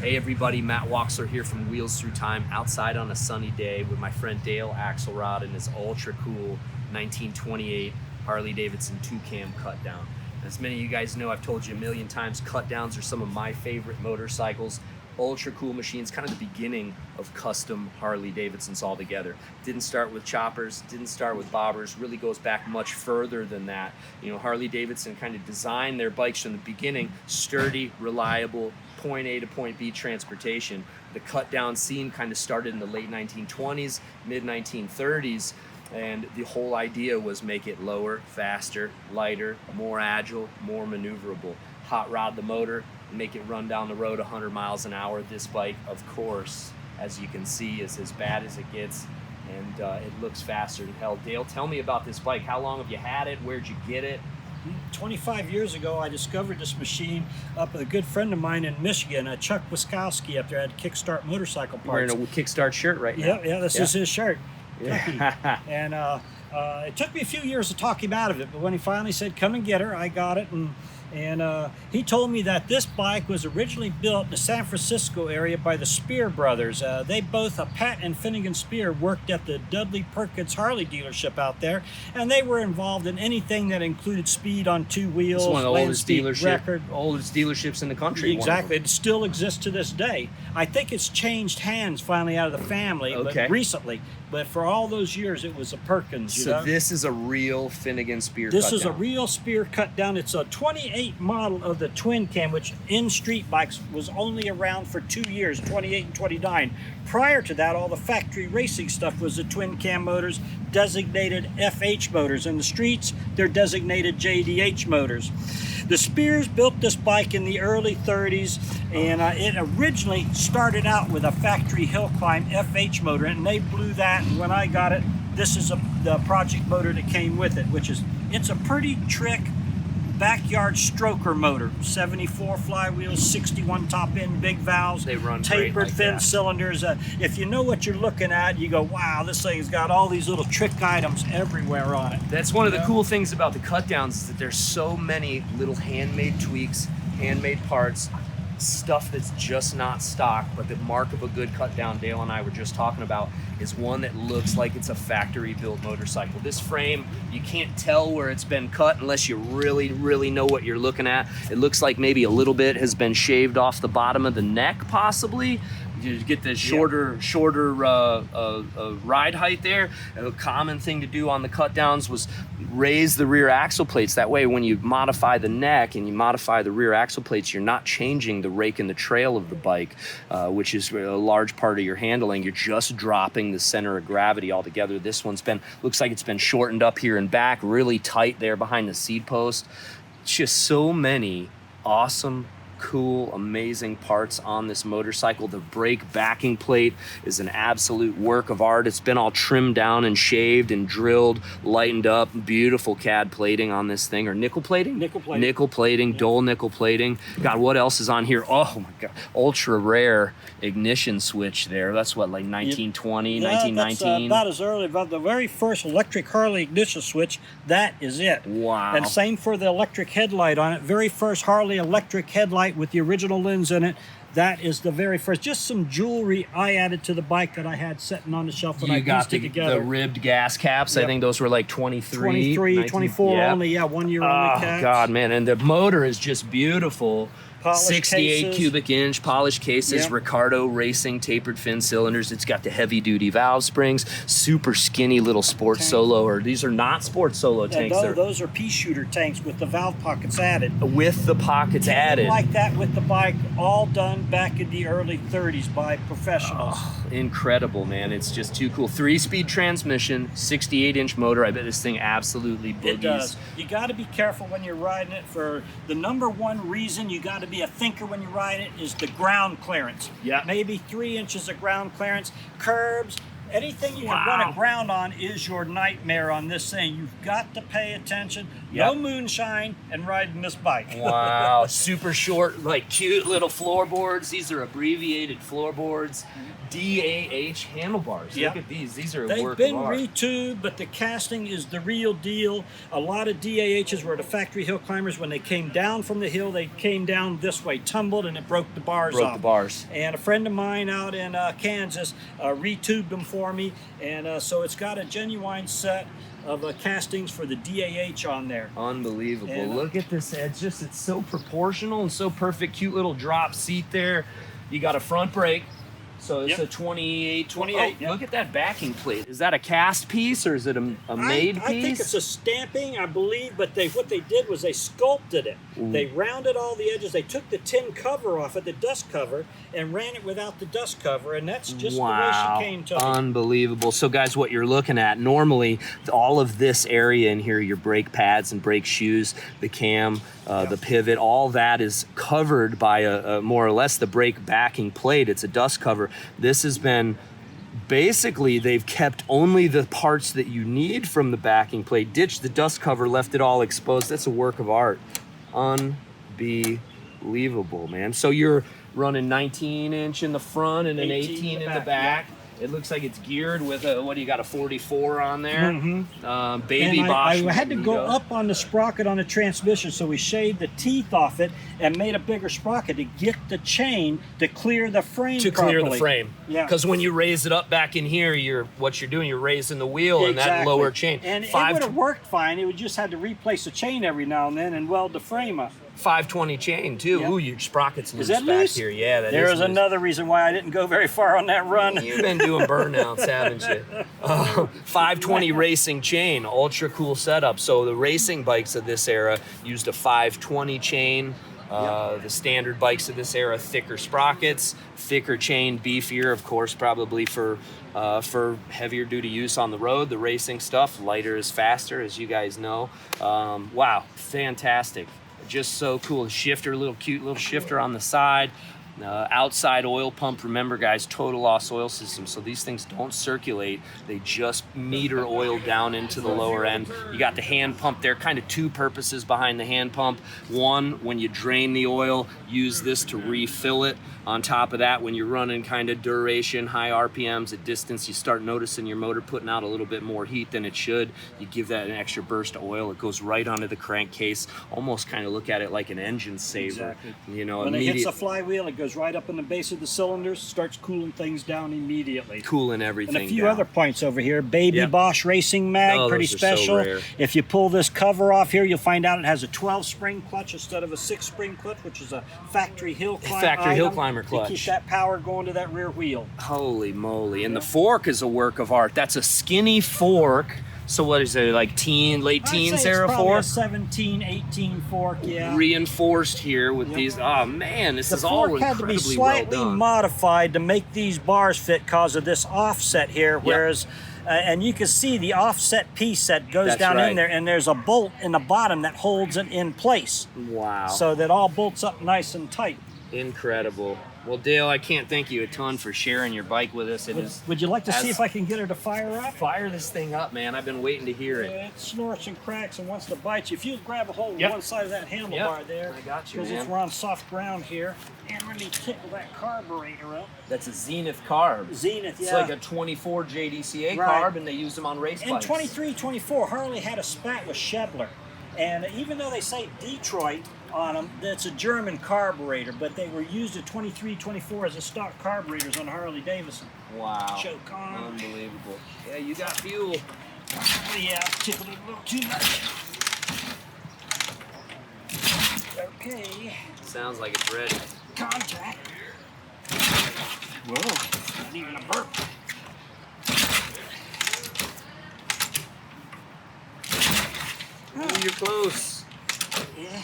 Hey everybody, Matt Waxler here from Wheels Through Time, outside on a sunny day with my friend Dale Axelrod and his ultra cool 1928 Harley Davidson 2-cam Cutdown. As many of you guys know, I've told you a million times, Cutdowns are some of my favorite motorcycles. Ultra cool machines, kind of the beginning of custom Harley Davidsons altogether. Didn't start with choppers, didn't start with bobbers, really goes back much further than that. You know, Harley Davidson kind of designed their bikes from the beginning, sturdy, reliable, point A to point B transportation. The Cutdown scene kind of started in the late 1920s, mid 1930s, and the whole idea was make it lower, faster, lighter, more agile, more maneuverable. Hot rod the motor, make it run down the road 100 miles an hour. This bike, of course, as you can see, is as bad as it gets, and it looks faster than hell. Dale, tell me about this bike. How long have you had it? Where'd you get it? 25 years ago, I discovered this machine up with a good friend of mine in Michigan, Chuck Wiskowski, up there at Kickstart Motorcycle Parts. Wearing a Kickstart shirt right now. Yeah, this is his shirt. Yeah. And it took me a few years to talk him out of it, but when he finally said, come and get her, I got it. And he told me that this bike was originally built in the San Francisco area by the Spear brothers. They both, Pat and Finnegan Spear, worked at the Dudley Perkins Harley dealership out there, and they were involved in anything that included speed on two wheels. It's one of the oldest oldest dealerships in the country. Exactly. It still exists to this day. I think it's changed hands finally out of the family, but recently. But for all those years, it was a Perkins. So this is a real Finnegan Spear This Cutdown. is a real Spear Cutdown. It's a 28 model of the twin cam, which in street bikes was only around for 2 years, 28 and 29. Prior to that, all the factory racing stuff was the twin cam motors, designated FH motors. In the streets, they're designated JDH motors. The Spears built this bike in the early 30s, and it originally started out with a factory hill climb FH motor, and they blew that. And when I got it, this is the project motor that came with it, it's a pretty trick backyard stroker motor. 74 flywheels, 61 top end, big valves. They run tapered great like fin that. Cylinders. If you know what you're looking at, you go, wow, this thing's got all these little trick items everywhere on it. That's one of the cool things about the Cutdowns, is that there's so many little handmade tweaks, handmade parts, stuff that's just not stock. But the mark of a good Cutdown, Dale and I were just talking about, is one that looks like it's a factory built motorcycle. This frame, you can't tell where it's been cut unless you really know what you're looking at. It looks like maybe a little bit has been shaved off the bottom of the neck, possibly. You get the shorter ride height there. A common thing to do on the Cutdowns was raise the rear axle plates. That way, when you modify the neck and you modify the rear axle plates, you're not changing the rake and the trail of the bike, which is a large part of your handling. You're just dropping the center of gravity altogether. This one's looks like it's been shortened up here and back, really tight there behind the seat post. It's just so many awesome, cool, amazing parts on this motorcycle. The brake backing plate is an absolute work of art. It's been all trimmed down and shaved and drilled, lightened up. Beautiful CAD plating on this thing, or nickel plating? Nickel plating. Nickel plating, dull nickel plating. God, what else is on here? Oh my God, ultra rare ignition switch there. That's what, like 1920, 1919? That's about as early, about the very first electric Harley ignition switch. That is it. Wow. And same for the electric headlight on it. Very first Harley electric headlight with the original lens in it. That is the very first. Just some jewelry I added to the bike that I had sitting on the shelf when I pieced it together. The ribbed gas caps. Yep. I think those were like 23, 24 yep. Only, 1 year only caps. Oh God, man. And the motor is just beautiful. Polished 68 cases. cubic inch polished cases, Yep. Ricardo Racing tapered fin cylinders. It's got the heavy duty valve springs, super skinny little sport solo, or these are not sport solo tanks. Those are pea shooter tanks with the valve pockets added. With the pockets added. Like that with the bike, all done back in the early 30s by professionals. Oh, incredible, man. It's just too cool. 3-speed transmission, 68-inch motor. I bet this thing absolutely boogies. It does. You got to be careful when you're riding it. For the number one reason you got to be a thinker when you ride it is the ground clearance. Yeah. Maybe 3 inches of ground clearance. Curbs, anything you can run a ground on is your nightmare on this thing. You've got to pay attention. no Yep. moonshine, and riding this bike. Wow, super short, like cute little floorboards. These are abbreviated floorboards. DAH handlebars. Yep. Look at these. These are a They've work been of art. retubed, but the casting is the real deal. A lot of DAHs were the factory hill climbers. When they came down from the hill, they came down this way, tumbled, and it broke the bars Broke off. the bars. And a friend of mine out in Kansas retubed them for me, and so it's got a genuine set of castings for the DAH on there. Unbelievable. And, Look at this. It's so proportional and so perfect. Cute little drop seat there. You got a front brake. So it's Yep. a 28. 28, Oh, yep. Look at that backing plate. Is that a cast piece or is it a made I think piece? it's a stamping, I believe, but what they did was they sculpted it. They rounded all the edges. They took the tin cover off it, the dust cover, and ran it without the dust cover, and that's just the way she came to me. Unbelievable. So guys, what you're looking at, normally all of this area in here, your brake pads and brake shoes, the cam, the pivot, all that is covered by a more or less the brake backing plate. It's a dust cover. This has been basically, they've kept only the parts that you need from the backing plate, ditched the dust cover, left it all exposed. That's a work of art. Unbelievable, man. So you're running 19-inch in the front and an 18 in the back. It looks like it's geared with a, what do you got, a 44 on there? Baby And Bosch. I had to go Magneto. up on the sprocket on the transmission, so we shaved the teeth off it and made a bigger sprocket to get the chain to clear the frame To clear the properly. frame. Yeah. Because when you raise it up back in here, you're raising the wheel and that Exactly. lower chain. And it would have worked fine. It would just had to replace the chain every now and then and weld the frame up. 520 chain too. Yep. Ooh, your sprocket's loose Is that back loose? here. Yeah, that is There's loose. another reason why I didn't go very far on that run. You've been doing burnouts, haven't you? 520 racing chain, ultra cool setup. So the racing bikes of this era used a 520 chain. The standard bikes of this era, thicker sprockets, thicker chain, beefier, of course, probably for heavier duty use on the road. The racing stuff, lighter is faster, as you guys know. Wow, fantastic. Just so cool. Shifter, cute little shifter on the side. Outside oil pump. Remember, guys, total loss oil system. So these things don't circulate. They just meter oil down into the lower end. You got the hand pump there. Kind of two purposes behind the hand pump. One, when you drain the oil, use this to refill it. On top of that, when you're running kind of duration, high RPMs at distance, you start noticing your motor putting out a little bit more heat than it should. You give that an extra burst of oil. It goes right onto the crankcase. Almost kind of look at it like an engine saver. Exactly. You know, When it hits the flywheel, it goes right up in the base of the cylinders, starts cooling things down immediately. cooling everything And a few down. other points over here. Baby Yep. Bosch Racing Mag, Oh, pretty those are so special. rare. If you pull this cover off here, you'll find out it has a 12-spring clutch instead of a 6-spring clutch, which is a factory hill climber. Hill climber clutch. To keep that power going to that rear wheel. Holy moly. And the fork is a work of art. That's a skinny fork. So what is it, like late I'd teens say it's era probably fork? a 17, 18 fork, yeah. Reinforced here with Yep. these. Oh man, this The is all fork had to be incredibly well slightly done. modified to make these bars fit because of this offset here, whereas, and you can see the offset piece that goes That's down right. in there, and there's a bolt in the bottom that holds it in place, Wow. so that all bolts up nice and tight. Incredible. Well, Dale, I can't thank you a ton for sharing your bike with us. Would you like to see as- if I can get her to fire up? Fire this thing up, man. I've been waiting to hear it. It snorts and cracks and wants to bite you. If you grab a hold of Yep. one side of that handlebar Yep. there, I got you, because man. we're on soft ground here, and really tickle that carburetor up. That's a Zenith carb. Zenith, It's yeah. like a 24 JDCA Right. carb, and they use them on race In bikes. 23, 24, Harley had a spat with Schebler. And even though they say Detroit on them, that's a German carburetor, but they were used at 23, 24 as a stock carburetors on Harley Davidson. Wow. Choke on. Unbelievable. Yeah, you got fuel. Yeah, tickled it a little too much. Okay, Sounds like it's ready. contact. Whoa, not even a burp. Ooh, you're close. Yeah.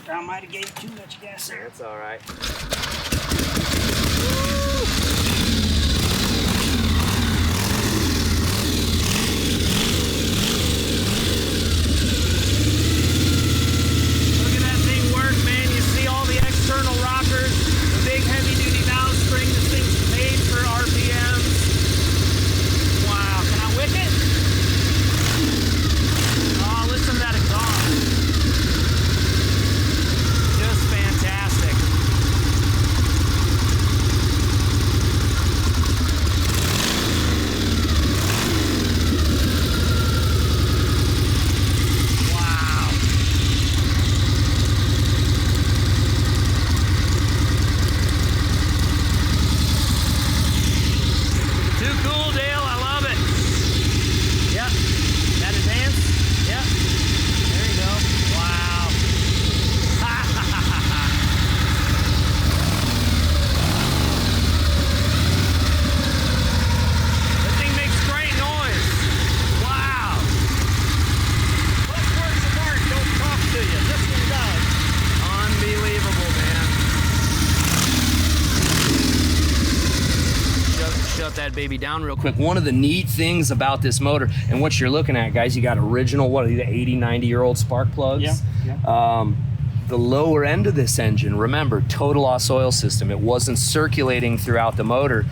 I might have gave too much gas there. That's all right. Look at that thing work, man. You see all the external rockers, the big heavy-duty valve spring. This thing's made for RPMs. Wow. Can I wick it? Oh, that baby down real quick. One of the neat things about this motor, and what you're looking at, guys, you got original, what are the 80, 90-year-old spark plugs? Yeah. The lower end of this engine, remember, total loss oil system. It wasn't circulating throughout the motor.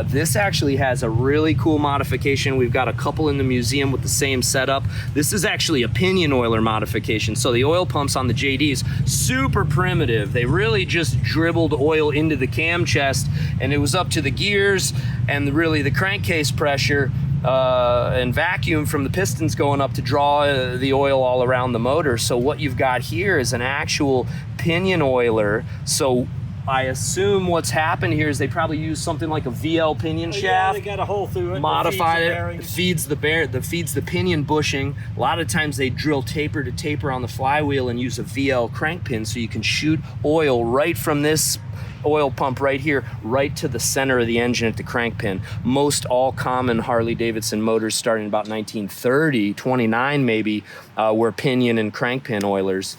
This actually has a really cool modification. We've got a couple in the museum with the same setup. This is actually a pinion oiler modification. So the oil pumps on the JDs, super primitive. They really just dribbled oil into the cam chest, and it was up to the gears and really the crankcase pressure and vacuum from the pistons going up to draw the oil all around the motor. So what you've got here is an actual pinion oiler. So I assume what's happened here is they probably use something like a VL pinion shaft. Yeah, they got a hole through it. Modified it. Feeds the pinion bushing. A lot of times they drill taper to taper on the flywheel and use a VL crank pin, so you can shoot oil right from this oil pump right here, right to the center of the engine at the crank pin. Most all common Harley Davidson motors starting about 1930, 29 maybe, were pinion and crank pin oilers.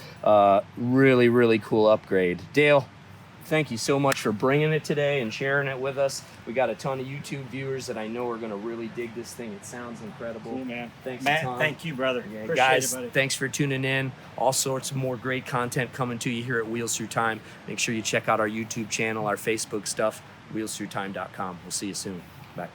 Really, really cool upgrade. Dale, thank you so much for bringing it today and sharing it with us. We got a ton of YouTube viewers that I know are going to really dig this thing. It sounds incredible. Cool, man. Thanks Matt, a ton. thank you, brother. Yeah, Appreciate guys, it, buddy. thanks for tuning in. All sorts of more great content coming to you here at Wheels Through Time. Make sure you check out our YouTube channel, our Facebook stuff, wheelsthroughtime.com. We'll see you soon. Bye.